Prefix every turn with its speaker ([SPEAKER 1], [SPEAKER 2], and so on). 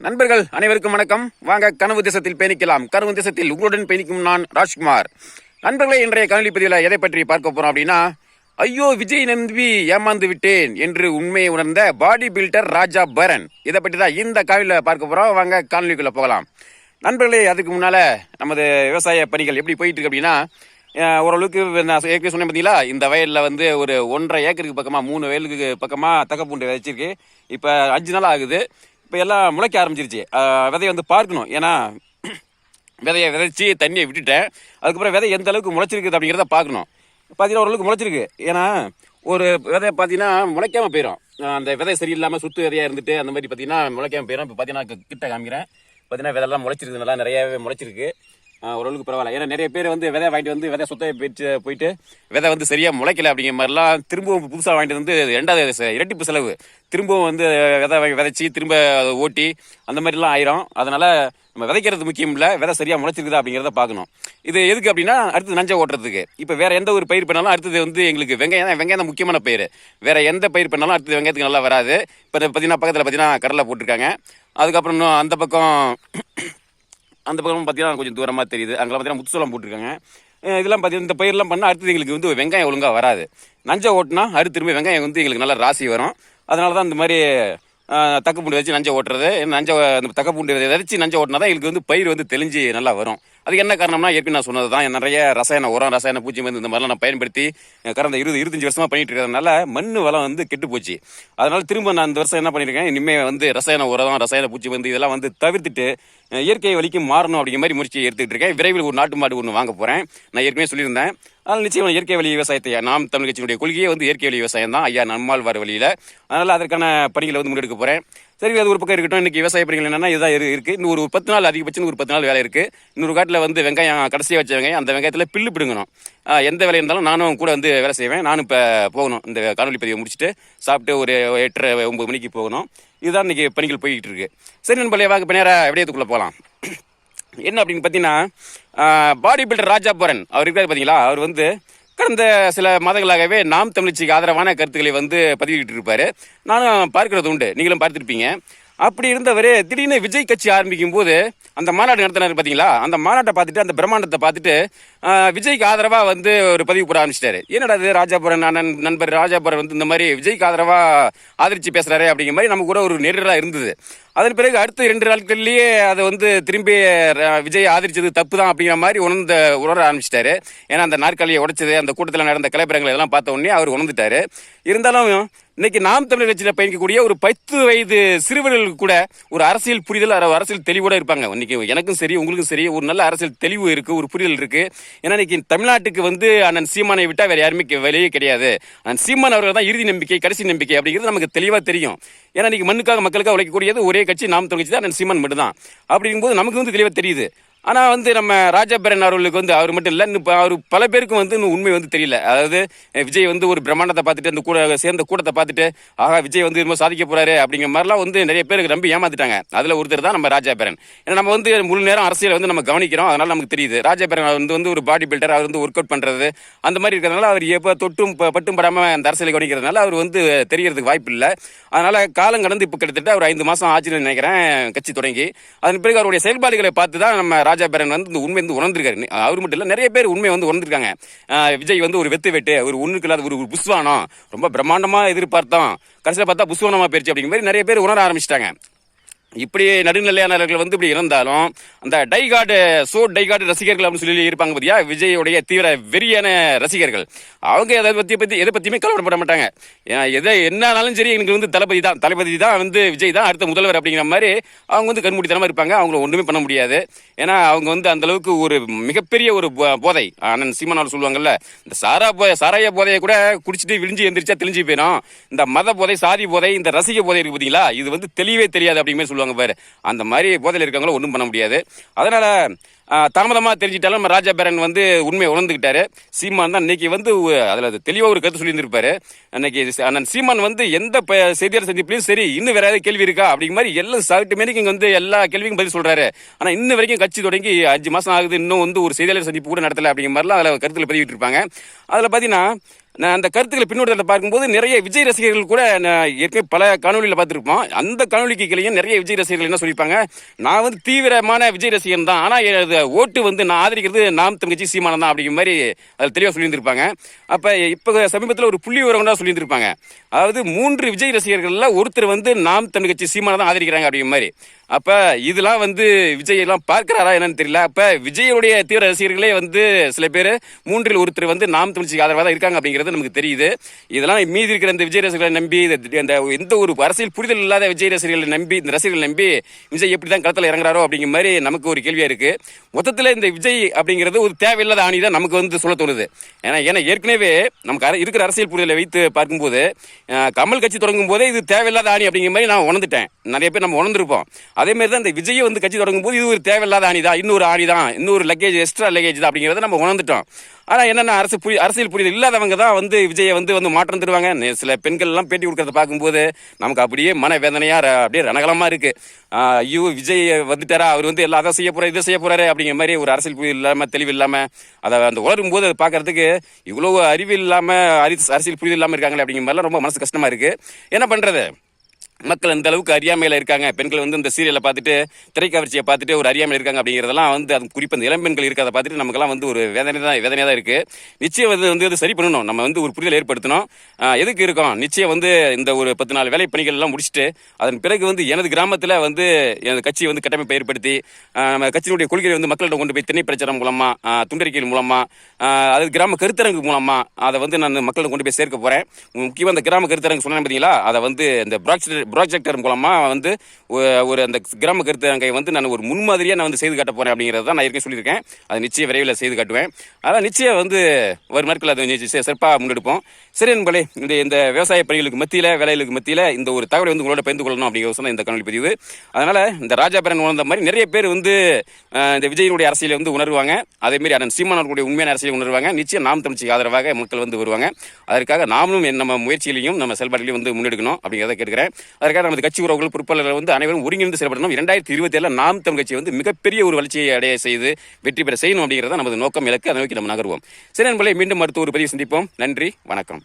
[SPEAKER 1] நண்பர்கள் அனைவருக்கும் வணக்கம். வாங்க கனவு தேசத்தில் பயணிக்கலாம். கனவு தேசத்தில் உங்களுடன் பயணிக்கும் நான் ராஜ்குமார். நண்பர்களே, இன்றைய காணொலி பதிவில் எதை பற்றி பார்க்க போறோம் அப்படின்னா, ஐயோ விஜய் நம்பி ஏமாந்து விட்டேன் என்று உண்மையை உணர்ந்த பாடி பில்டர் ராஜா பரன், இதை பற்றி தான் இந்த காணொலியில் பார்க்க போறோம். வாங்க காணொலிக்குள்ள போகலாம். நண்பர்களே, அதுக்கு முன்னால நமது விவசாய பணிகள் எப்படி போயிட்டு இருக்கு அப்படின்னா, ஓரளவுக்கு நான் ஏற்கனவே சொன்னேன் பார்த்தீங்களா, இந்த வயலில் வந்து ஒரு 1.5 ஏக்கருக்கு பக்கமாக 3 வயலுக்கு பக்கமாக தக்கப்பூண்டு விதைச்சிருக்கு. இப்போ 5 நாள் ஆகுது. இப்போ எல்லாம் முளைக்க ஆரம்பிச்சிருச்சு. விதையை வந்து பார்க்கணும். ஏன்னா விதையை விதைச்சி தண்ணியை விட்டுட்டேன். அதுக்கப்புறம் விதை எந்த அளவுக்கு முளைச்சிருக்குது அப்படிங்கிறத பார்க்கணும். பார்த்தீங்கன்னா ஓரளவுக்கு முளைச்சிருக்கு. ஏன்னா ஒரு விதையை பார்த்தீங்கன்னா முளைக்காமல் போயிடும். அந்த விதை சரியில்லாமல் சுத்து விதையாக இருந்துட்டு அந்த மாதிரி பார்த்தீங்கன்னா முளைக்காமல் போயிடும். இப்போ பார்த்தீங்கன்னா கிட்ட காமிக்கிறேன். பார்த்தீங்கன்னா விதையெல்லாம் முளைச்சிருக்கு, நல்லா நிறையாவே முளைச்சிருக்கு. ஓரளவுக்கு பரவாயில்ல. ஏன்னா நிறைய பேர் வந்து விதை வாங்கிட்டு வந்து விதை சுத்த போயிட்டு விதை வந்து சரியாக முளைக்கல அப்படிங்கிற மாதிரிலாம் திரும்பவும் புதுசாக வாங்கிட்டு வந்து 2வது இரட்டிப்பு செலவு, திரும்பவும் வந்து விதை விதைச்சி திரும்ப ஓட்டி அந்த மாதிரிலாம் ஆயிரும். அதனால நம்ம விதைக்கிறது முக்கியம் இல்லை, விதை சரியாக முளைச்சிருக்குதா அப்படிங்கிறத பார்க்கணும். இது எதுக்கு அப்படின்னா, அடுத்து நஞ்சை ஓட்டுறதுக்கு. இப்போ வேற எந்த ஒரு பயிர் பண்ணாலும் அடுத்தது வந்து எங்களுக்கு வெங்காயம் தான் முக்கியமான பயிர். வேற எந்த பயிர் பண்ணாலும் அடுத்தது வெங்காயத்துக்கு நல்லா வராது. இப்போ பார்த்தீங்கன்னா பக்கத்தில் பார்த்தீங்கன்னா கடலை போட்டிருக்காங்க. அதுக்கப்புறம் இன்னும் அந்த பக்கம் பார்த்தீங்கன்னா கொஞ்சம் தூரமாக தெரியுது. அங்கெல்லாம் பார்த்தீங்கன்னா முத்துசோளம் போட்டிருக்காங்க. இதெல்லாம் பார்த்தீங்கன்னா இந்த பயிரெலாம் பண்ணால் அடுத்தது எங்களுக்கு வந்து வெங்காயம் ஒழுங்காக வராது. நஞ்சை ஓட்டினா அடுத்து திரும்ப வெங்காயம் வந்து எங்களுக்கு நல்லா ராசி வரும். அதனால தான் இந்த மாதிரி தக்கப்பூண்டு வச்சு நஞ்சை ஓட்டுறது. அந்த தக்கப்பூண்டு விதைச்சி நஞ்சை ஓட்டினா தான் எங்களுக்கு வந்து பயிர் வந்து தெளிஞ்சு நல்லா வரும். அதுக்கு என்ன காரணம்னா, ஏற்கனவே நான் சொன்னது தான், நிறைய ரசாயன உரம், ரசாயன பூச்சி மருந்து இந்த மாதிரிலாம் நான் பயன்படுத்தி கடந்த 20-25 வருஷமாக பண்ணிட்டு இருக்கிறதுனால மண் வளம் வந்து கெட்டு போச்சு. அதனால திரும்ப நான் இந்த வருஷம் என்ன பண்ணியிருக்கேன், இனிமேல் வந்து ரசாயன உரம், ரசாயன பூச்சி மருந்து இதெல்லாம் வந்து தவிர்த்துட்டு இயற்கை வழிக்கு மாறணும் அப்படிங்கிற மாதிரி முயற்சி எடுத்துக்கிட்டு இருக்கேன். விரைவில் ஒரு நாட்டு மாடு ஒன்று வாங்க போகிறேன். நான் ஏற்கனவே சொல்லியிருந்தேன். அதனால் நிச்சயம் இயற்கை வழி விவசாயத்தை, நாம் தமிழ் கட்சியினுடைய கொள்கையே வந்து இயற்கை வழி விவசாயம் தான், ஐயா நம்மாழ்வார் வழியில். அதனால் அதற்கான பணிகளை வந்து முன்னெடுக்க போகிறேன். சரி, அது ஒரு பக்கம் இருக்கட்டும். இன்னைக்கு விவசாய பணிகள் என்னன்னா இதான் இருக்குது. இன்னும் ஒரு 10 நாள், அதிகபட்சம் ஒரு 10 நாள் வேலை இருக்குது. இன்னொரு காட்டில் வந்து வெங்காயம் கடைசியாக வச்ச வெங்காயம், அந்த வெங்காயத்தில் பில்லு பிடுங்கணும். எந்த வேலை இருந்தாலும் நானும் கூட வந்து வேலை செய்வேன். நானும் இப்போ போகணும். இந்த காணொலி பதிவை முடிச்சுட்டு சாப்பிட்டு ஒரு 8:30-9 மணிக்கு போகணும். இதுதான் இன்னைக்கு பணிகள் போய்கிட்டு இருக்கு. சரி நண்பர்களே, வாங்க இப்போ நேராக விடயத்துக்குள்ளே போகலாம். என்ன அப்படின்னு பார்த்தீங்கன்னா, பாடி பில்டர் ராஜா பரன் அவர் இருக்காரு பார்த்தீங்களா, அவர் வந்து கடந்த சில மாதங்களாகவே நாம் தமிழ்ச்சிக்கு ஆதரவான கருத்துக்களை வந்து பதிவிட்டு இருப்பாரு. நானும் பார்க்கறது உண்டு, நீங்களும் பார்த்துருப்பீங்க. அப்படி இருந்தவர் திடீர்னு விஜய் கட்சி ஆரம்பிக்கும் போது அந்த மாநாடு நடத்தினார் பார்த்தீங்களா, அந்த மாநாட்டை பார்த்துட்டு அந்த பிரம்மாண்டத்தை பார்த்துட்டு விஜய்க்கு ஆதரவாக வந்து ஒரு பதிவு போட ஆரம்பிச்சிட்டாரு. என்னடா இது, ராஜாபுரன் நண்பர் ராஜாபுரன் வந்து இந்த மாதிரி விஜய்க்கு ஆதரவாக ஆதரிச்சு பேசுறாரு அப்படிங்கிற மாதிரி நமக்கு கூட ஒரு நெருடலாக இருந்தது. அதன் பிறகு அடுத்த 2 நாட்கள்லேயே அதை வந்து திரும்பி விஜய் ஆதரிச்சது தப்பு தான் அப்படிங்கிற மாதிரி உணர ஆரம்பிச்சிட்டாரு. ஏன்னா அந்த நாற்காலியை உடைச்சது, அந்த கூட்டத்தில் நடந்த கலைப்பரங்களை இதெல்லாம் பார்த்த உடனே அவர் உணர்ந்துட்டாரு. இருந்தாலும் இன்னைக்கு நாம் தமிழர் கட்சியில் பயணிக்கக்கூடிய ஒரு 10 வயது சிறுவர்களுக்கு கூட ஒரு அரசியல் புரிதல், அரசியல் தெளிவோட இருப்பாங்க. இன்னைக்கு எனக்கும் சரி உங்களுக்கும் சரி ஒரு நல்ல அரசியல் தெளிவு இருக்கு, ஒரு புரிதல் இருக்கு. ஏன்னா இன்னைக்கு தமிழ்நாட்டுக்கு வந்து அண்ணன் சீமானை விட்டா வேற யாருமே வெளியே கிடையாது. அண்ணன் சீமான் அவர்கள் தான் இறுதி நம்பிக்கை, கடைசி நம்பிக்கை அப்படிங்கிறது நமக்கு தெளிவா தெரியும். ஏன்னா இன்னைக்கு மண்ணுக்காக மக்களுக்காக உழைக்கக்கூடியது ஒரே கட்சி நாம் தமிழ் கட்சி தான், அண்ணன் சீமான் மட்டும் தான். அப்படிங்கும்போது நமக்கு வந்து தெளிவா தெரியுது. ஆனால் வந்து நம்ம ராஜாபரன் அவர்களுக்கு வந்து அவர் மட்டும் இல்லை, இன்னும் அவர் பல பேருக்கும் வந்து இன்னும் உண்மை வந்து தெரியல. அதாவது விஜய் வந்து ஒரு பிரம்மாண்டத்தை பார்த்துட்டு அந்த சேர்ந்த கூட்டத்தை பார்த்துட்டு ஆகா விஜய் வந்து இன்னும் சாதிக்க போறாரு அப்படிங்கிற மாதிரிலாம் வந்து நிறைய பேருக்கு நம்பி ஏமாத்திட்டாங்க. அதில் ஒருத்தர் தான் நம்ம ராஜாபரன். ஏன்னா நம்ம வந்து முழு நேரம் அரசியல் வந்து நம்ம கவனிக்கிறோம், அதனால நமக்கு தெரியுது. ராஜாபரன் வந்து ஒரு பாடி பில்டர், அவர் வந்து ஒர்க் அவுட் பண்ணுறது அந்த மாதிரி இருக்கிறதுனால அவர் எப்போ தொட்டும் பட்டும் படாமல் அந்த அரசியலை கவனிக்கிறதுனால அவர் வந்து தெரியறதுக்கு வாய்ப்பு இல்லை. அதனால காலம் கடந்து இப்போ கிட்டத்தட்ட ஒரு 5 மாதம் ஆச்சுன்னு நினைக்கிறேன் கட்சி தொடங்கி. அதன் பிறகு அவருடைய செயல்பாடுகளை பார்த்து தான் நம்ம ராஜாபரன் வந்து இந்த உண்மை வந்து உணர்ந்திருக்காரு. அவர் மட்டும் இல்ல, நிறைய பேர் உண்மை வந்து உணர்ந்திருக்காங்க. விஜய் வந்து ஒரு வெட்டு ஒரு ஒண்ணுக்கு இல்லாத ஒரு புஸ்வானம், ரொம்ப பிரம்மாண்டமா எதிர்பார்த்தோம், கடைசியில் பார்த்தா புஸ்வானமா போயிருச்சு அப்படிங்கிற மாதிரி நிறைய பேர் உணர ஆரம்பிச்சிட்டாங்க. இப்படி நடுநிலையானவர்கள் வந்து இப்படி இருந்தாலும் அந்த டைகார்டு ரசிகர்கள் அப்படின்னு சொல்லி இருப்பாங்க பார்த்தியா, விஜயோடைய தீவிர வெறியான ரசிகர்கள். அவங்க எதை பற்றியுமே கவலைப்பட மாட்டாங்க. எதை என்னாலும் சரி எனக்கு வந்து தளபதி தான் வந்து விஜய் தான் அடுத்த முதல்வர் அப்படிங்கிற மாதிரி அவங்க வந்து கண்மூடித்தனமாக இருப்பாங்க. அவங்கள ஒன்றுமே பண்ண முடியாது. ஏன்னா அவங்க வந்து அந்த அளவுக்கு ஒரு மிகப்பெரிய ஒரு போதை, அண்ணன் சீமானவர் சொல்லுவாங்கல்ல, இந்த சாராய போதையை கூட குடிச்சிட்டு விழிஞ்சு எந்திரிச்சா தெளிஞ்சு போயிடும். இந்த மத போதை, சாதி போதை, இந்த ரசிக போதை இருக்கு பார்த்தீங்களா, இது வந்து தெளிவே தெரியாது அப்படிங்கிற சொல்லுவாங்க பாரு. அந்த மாதிரி போதையில் இருக்காங்களோ ஒன்றும் பண்ண முடியாது. அதனால தாமதமாக தெரிஞ்சிட்டாலும் நம்ம ராஜா பேரன் வந்து உண்மையை உணர்ந்துக்கிட்டாரு. சீமான் தான் இன்னைக்கு வந்து அதில் தெளிவாக ஒரு கருத்து சொல்லியிருந்திருப்பாரு. அன்னைக்கு அண்ணன் சீமான் வந்து எந்த செய்தியாளர் சந்திப்புலையும் சரி இன்னும் வேற ஏதாவது கேள்வி இருக்கா அப்படிங்கிற மாதிரி எல்லாம் சாப்பிட்டு மாரி இங்கே வந்து எல்லா கேள்விக்கும் பதில் சொல்றாரு. ஆனால் இன்னும் வரைக்கும் கட்சி தொடங்கி 5 மாசம் ஆகுது, இன்னும் வந்து ஒரு செய்தியாளர் சந்திப்பு கூட நடத்தலை அப்படிங்கிற மாதிரிலாம் அதில் கருத்துல பதிவிட்டு இருப்பாங்க. அதில் பார்த்தீங்கன்னா நான் அந்த கருத்துக்களை பின்னோட்டத்தில் பார்க்கும்போது நிறைய விஜய் ரசிகர்கள் கூட ஏற்கனவே பல காணொலியில் பார்த்துருப்போம். அந்த காணொலிக்கு கீழேயும் நிறைய விஜய் ரசிகர்கள் என்ன சொல்லியிருப்பாங்க, நான் வந்து தீவிரமான விஜய் ரசிகன் தான், ஆனால் ஓட்டு வந்து நான் ஆதரிக்கிறது நாம் தங்கச்சி சீமானம் தான் அப்படிங்கிற மாதிரி அதில் தெளிவாக சொல்லியிருந்திருப்பாங்க. அப்போ இப்போ சமீபத்தில் ஒரு புள்ளி விவரம் தான் சொல்லியிருந்திருப்பாங்க. அதாவது 3 விஜய் ரசிகர்களில் ஒருத்தர் வந்து நாம் தங்கச்சி சீமானம் தான் ஆதரிக்கிறாங்க அப்படிங்கிற மாதிரி. அப்ப இதெல்லாம் வந்து விஜய் எல்லாம் பார்க்கிறாரா என்னன்னு தெரியல. அப்ப விஜயுடைய தீவிர ரசிகர்களே வந்து சில பேர் 3 ஒருத்தர் வந்து நாம் தமிழ்ச்சிக்கு ஆதரவாக தான் இருக்காங்க அப்படிங்கிறது நமக்கு தெரியுது. இதெல்லாம் மீதி இருக்கிற இந்த விஜய் ரசிகர்களை நம்பி இந்த எந்த ஒரு அரசியல் புரிதல் இல்லாத விஜய் ரசிகர்களை நம்பி இந்த ரசிகர்கள் நம்பி விஜய் எப்படி தான் களத்தில் இறங்குறாரோ அப்படிங்கிற மாதிரி நமக்கு ஒரு கேள்வியா இருக்கு. மொத்தத்தில் இந்த விஜய் அப்படிங்கிறது ஒரு தேவையில்லாத ஆணி தான் நமக்கு வந்து சொல்ல தோணுது. ஏன்னா ஏற்கனவே நமக்கு இருக்கிற அரசியல் புரிதலை வைத்து பார்க்கும்போது கமல் கட்சி தொடங்கும் போதே இது தேவையில்லாத ஆணி அப்படிங்கிற மாதிரி நான் உணர்ந்துட்டேன். நிறைய பேர் நம்ம உணர்ந்திருப்போம். அதே மாதிரி தான் இந்த விஜயை வந்து கட்சி தொடங்கும் போது இது ஒரு தேவையில்லாத ஆணி தான், இன்னொரு ஆணி தான், இன்னொரு லக்கேஜ் எக்ஸ்ட்ரா லக்கேஜ் தான் அப்படிங்கிறத நம்ம உணர்ந்துட்டோம். ஆனால் என்னென்ன அரசியல் புரிதல் இல்லாதவங்க தான் வந்து விஜயை வந்து மாற்றம் தருவாங்க. சில பெண்கள் எல்லாம் பேட்டி கொடுக்கறத பார்க்கும்போது நமக்கு அப்படியே மன வேதனையா அப்படியே ரணகலமா இருக்கு. ஐயோ விஜய் வந்துட்டாரா, அவர் வந்து எல்லாம் அதை செய்ய போறாரு இதை செய்ய போறாரு அப்படிங்கிற மாதிரி ஒரு அரசியல் புரிதல் இல்லாம தெளிவு இல்லாம அதை அந்த உணரும் போது அதை பார்க்கறதுக்கு இவ்வளவு அறிவு இல்லாம அரசியல் புரிதல் இல்லாம இருக்காங்களே அப்படிங்கிற மாதிரிலாம் ரொம்ப மனசு கஷ்டமா இருக்கு. என்ன பண்றது, மக்கள் அந்த அளவுக்கு அறியாமையில இருக்காங்க. பெண்கள் வந்து இந்த சீரியலை பார்த்துட்டு திரைக்கவர்ச்சியை பார்த்துட்டு ஒரு அறியாமையில் இருக்காங்க அப்படிங்கிறதெல்லாம் வந்து அது குறிப்பாக இந்த இளம்பெண்கள் இருக்கிறத பார்த்துட்டு நமக்கெல்லாம் வந்து ஒரு வேதனையாக தான் இருக்கு. நிச்சயம் வந்து அது சரி பண்ணணும். நம்ம வந்து ஒரு புரிதல் ஏற்படுத்தணும். எதுக்கு இருக்கோம், நிச்சயம் வந்து இந்த ஒரு 10 நாள் வேலை பணிகள் எல்லாம் முடிச்சுட்டு அதன் பிறகு வந்து எனது கிராமத்தில் வந்து எனது கட்சி வந்து கட்டமைப்பை ஏற்படுத்தி நம்ம கட்சியினுடைய கொள்கையை வந்து மக்களிடம் கொண்டு போய் திண்ணை பிரச்சாரம் மூலமா துண்டறிக்கைகள் மூலமா அது கிராம கருத்தரங்கு மூலமா அதை வந்து நான் மக்களிடம் கொண்டு போய் சேர்க்க போறேன். முக்கியமாக இந்த கிராம கருத்தரங்கு சொன்னேன் பார்த்தீங்களா, அதை வந்து இந்த ப்ராஜெக்டர் மூலமா வந்து ஒரு அந்த கிராம கருத்தரங்கை வந்து நான் ஒரு முன்மாதிரியா நான் வந்து செய்து காட்ட போறேன் அப்படிங்கிறத தான் நான் ஏற்கனவே சொல்லியிருக்கேன். அது நிச்சயம் விரைவில் செய்து காட்டுவேன். அதான் நிச்சயம் வந்து ஒரு நாட்கள் அதை சிறப்பாக முன்னெடுப்போம். சரி நண்பர்களே, இந்த விவசாய பணிகளுக்கு மத்தியில் வேலைகளுக்கு மத்தியில் இந்த ஒரு தகவலை வந்து உங்களோட பகிர்ந்து கொள்ளணும் அப்படிங்கிற சொன்ன இந்த காணொலி பதிவு. அதனால இந்த ராஜாபரன் உணர்ந்த மாதிரி நிறைய பேர் வந்து இந்த விஜயனுடைய அரசியலை வந்து உணர்வாங்க. அதே மாதிரி அண்ணன் சீமானவர்களுடைய உண்மையான அரசியலை உணர்வாங்க. நிச்சயம் நாம் தமிழ்ச்சிக்கு ஆதரவாக மக்கள் வந்து வருவாங்க. அதற்காக நாமளும் நம்ம முயற்சியிலையும் நம்ம செயல்பாடுகளையும் வந்து முன்னெடுக்கணும் அப்படிங்கிறத கேட்கிறேன். அதற்காக நமது கட்சி உறவுகள் பொறுப்பாளர்கள் வந்து அனைவரும் ஒருங்கிணைந்து செயல்படணும். 2027 நாம் தமிழ் கட்சி வந்து மிகப்பெரிய ஒரு வளர்ச்சியை அடைய செய்து வெற்றி பெற செய்யணும் அப்படிங்கிறத நமது நோக்கம், இலக்கு. அதை நோக்கி நம்ம நகர்வோம். சரி நண்பர்களே, மீண்டும் அடுத்த ஒரு பதிவு சந்திப்போம். நன்றி, வணக்கம்.